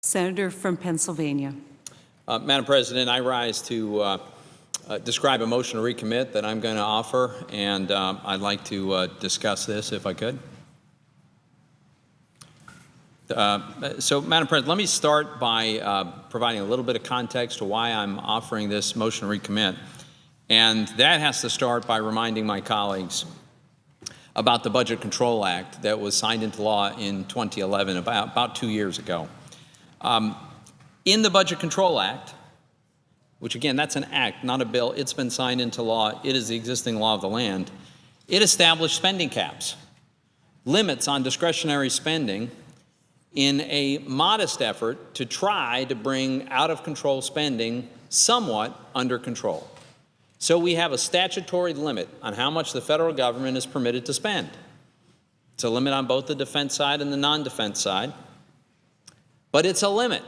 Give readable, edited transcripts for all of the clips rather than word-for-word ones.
Senator from Pennsylvania. Madam President, I rise to describe a motion to recommit that I'm going to offer, and I'd like to discuss this if I could. So, Madam President, let me start by providing a little bit of context to why I'm offering this motion to recommit. And that has to start by reminding my colleagues about the Budget Control Act that was signed into law in 2011, about 2 years ago. In the Budget Control Act, which again, that's an act, not a bill, it's been signed into law, it is the existing law of the land, it established spending caps, limits on discretionary spending in a modest effort to try to bring out-of-control spending somewhat under control. So we have a statutory limit on how much the federal government is permitted to spend. It's a limit on both the defense side and the non-defense side, but it's a limit.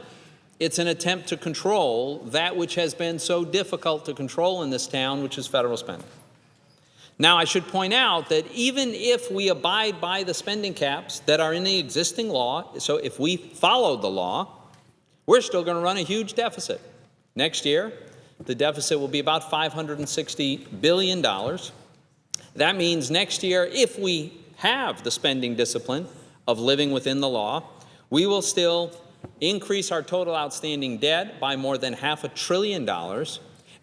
It's an attempt to control that which has been so difficult to control in this town, which is federal spending. Now, I should point out that even if we abide by the spending caps that are in the existing law, so if we follow the law, we're still going to run a huge deficit. Next year, the deficit will be about $560 billion. That means next year, if we have the spending discipline of living within the law, we will still increase our total outstanding debt by more than $500 billion,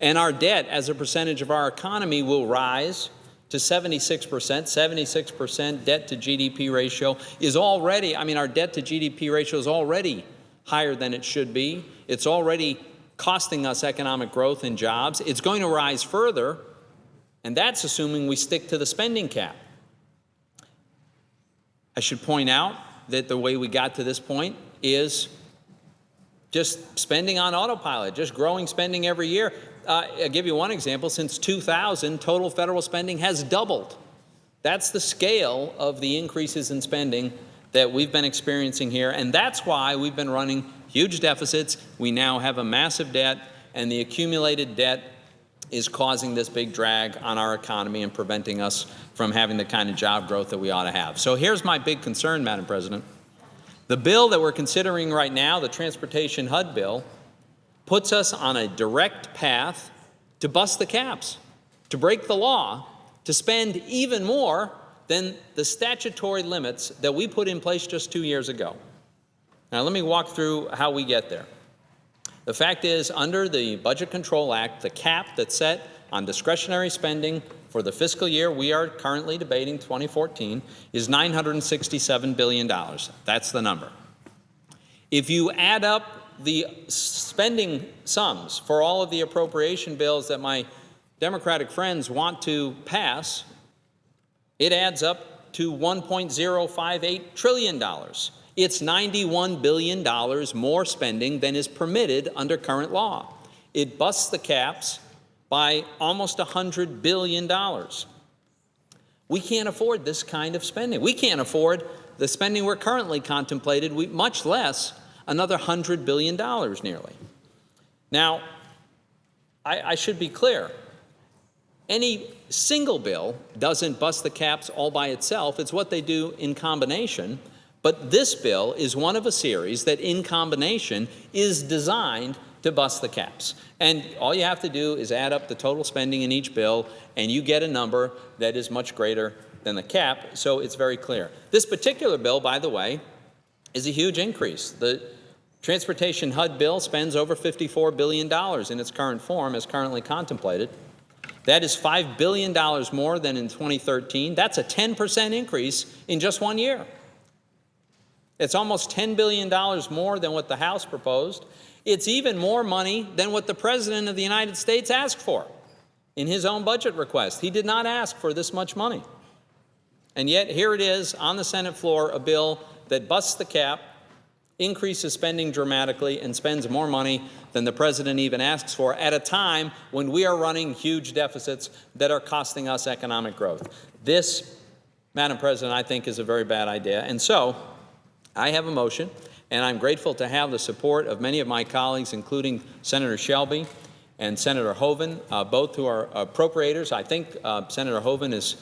and our debt as a percentage of our economy will rise to 76%. 76% debt to GDP ratio is already, our debt to GDP ratio is already higher than it should be. It's already costing us economic growth and jobs. It's going to rise further, and that's assuming we stick to the spending cap. I should point out that the way we got to this point is just spending on autopilot, just growing spending every year. I'll give you one example. Since 2000, total federal spending has doubled. That's the scale of the increases in spending that we've been experiencing here, and that's why we've been running huge deficits. We now have a massive debt, and the accumulated debt is causing this big drag on our economy and preventing us from having the kind of job growth that we ought to have. So here's my big concern, Madam President. The bill that we're considering right now, the Transportation HUD bill, puts us on a direct path to bust the caps, to break the law, to spend even more than the statutory limits that we put in place just 2 years ago. Now, let me walk through how we get there. The fact is, under the Budget Control Act, the cap that's set on discretionary spending for the fiscal year we are currently debating, 2014, is $967 billion. That's the number. If you add up the spending sums for all of the appropriation bills that my Democratic friends want to pass, it adds up to $1.058 trillion. It's $91 billion more spending than is permitted under current law. It busts the caps by almost $100 billion. We can't afford this kind of spending. We can't afford the spending we're currently contemplated, much less another $100 billion nearly. Now, I should be clear. Any single bill doesn't bust the caps all by itself. It's what they do in combination. But this bill is one of a series that in combination is designed to bust the caps. And all you have to do is add up the total spending in each bill, and you get a number that is much greater than the cap, so it's very clear. This particular bill, by the way, is a huge increase. The Transportation HUD bill spends over $54 billion in its current form, as currently contemplated. That is $5 billion more than in 2013. That's a 10% increase in just 1 year. It's almost $10 billion more than what the House proposed. It's even more money than what the President of the United States asked for in his own budget request. He did not ask for this much money. And yet here it is on the Senate floor, a bill that busts the cap, increases spending dramatically, and spends more money than the President even asks for at a time when we are running huge deficits that are costing us economic growth. This, Madam President, I think is a very bad idea. And so I have a motion, and I'm grateful to have the support of many of my colleagues, including Senator Shelby and Senator Hoeven, both who are appropriators. I think Senator Hoeven is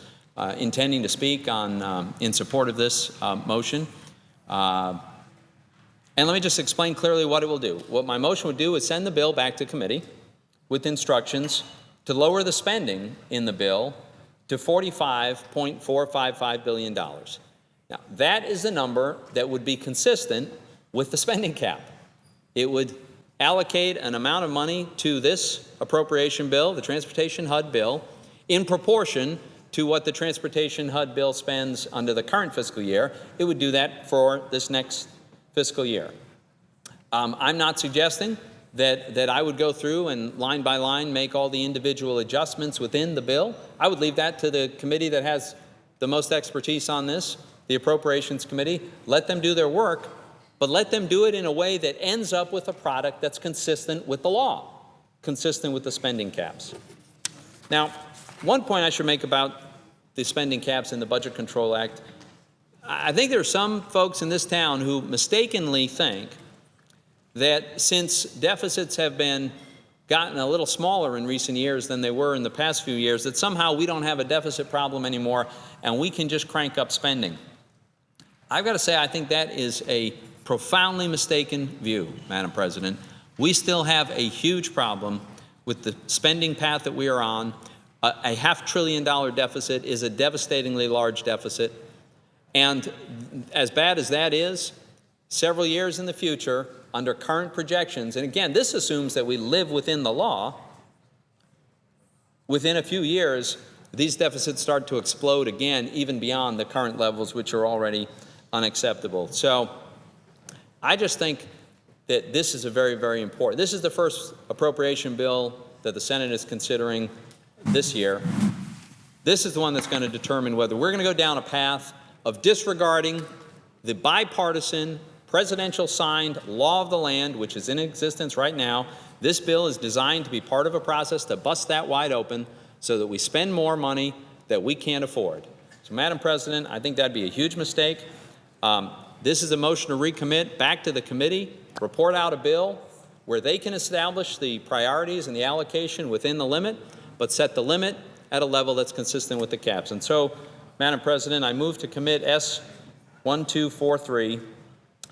intending to speak on in support of this motion. And let me just explain clearly what it will do. What my motion would do is send the bill back to committee with instructions to lower the spending in the bill to $45.455 billion. Now, that is the number that would be consistent with the spending cap. It would allocate an amount of money to this appropriation bill, the Transportation HUD bill, in proportion to what the Transportation HUD bill spends under the current fiscal year. It would do that for this next fiscal year. I'm not suggesting that I would go through and line by line make all the individual adjustments within the bill. I would leave that to the committee that has the most expertise on this, the Appropriations Committee. Let them do their work, but let them do it in a way that ends up with a product that's consistent with the law, consistent with the spending caps. Now, one point I should make about the spending caps in the Budget Control Act, I think there are some folks in this town who mistakenly think that since deficits have been gotten a little smaller in recent years than they were in the past few years, that somehow we don't have a deficit problem anymore and we can just crank up spending. I've got to say, I think that is a profoundly mistaken view, Madam President. We still have a huge problem with the spending path that we are on. A $500 billion deficit is a devastatingly large deficit. And as bad as that is, several years in the future, under current projections, and again, this assumes that we live within the law, within a few years, these deficits start to explode again, even beyond the current levels, which are already unacceptable. So I just think that this is a very, very important. This is the first appropriation bill that the Senate is considering this year. This is the one that's going to determine whether we're going to go down a path of disregarding the bipartisan, presidential signed law of the land, which is in existence right now. This bill is designed to be part of a process to bust that wide open so that we spend more money that we can't afford. So, Madam President, I think that'd be a huge mistake. This is a motion to recommit back to the committee, report out a bill where they can establish the priorities and the allocation within the limit, but set the limit at a level that's consistent with the caps. And so, Madam President, I move to commit S1243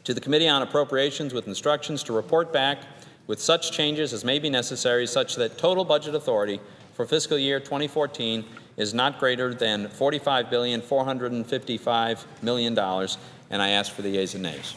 to the Committee on Appropriations with instructions to report back with such changes as may be necessary, such that total budget authority for fiscal year 2014 is not greater than $45,455 million, and I ask for the yeas and nays.